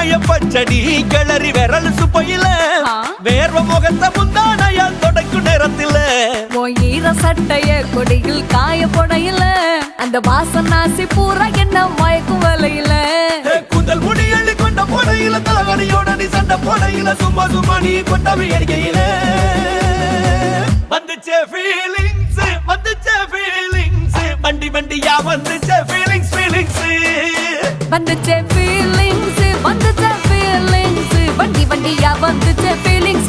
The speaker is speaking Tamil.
வெங்காய பச்சடி கிளறி விரல் சுப்பையில வேர்வ முகத்த முந்தானையால் தொடக்கும் நேரத்தில ஈர சட்டைய கொடியில் காய பொடையில அந்த வாசனாசி பூரா என்ன மயக்கும் வலையில கூந்தல் முடி அள்ளி கொண்ட போடையில தலகடியோட நீ சண்டை போடையில சும்மா சும்மா நீ கொண்டவை எரிக்கையில வந்துச்சே ஃபீலிங்ஸ் வந்துச்சே ஃபீலிங்ஸ் வண்டி வண்டியா வந்துச்சே ஃபீலிங்ஸ் ஃபீலிங்ஸ் வந்துச்சே ஃபீலிங்ஸ் வந்துச்சே ஃபீலிங்ஸ் வண்டி வண்டியா வந்துச்சே ஃபீலிங்ஸ்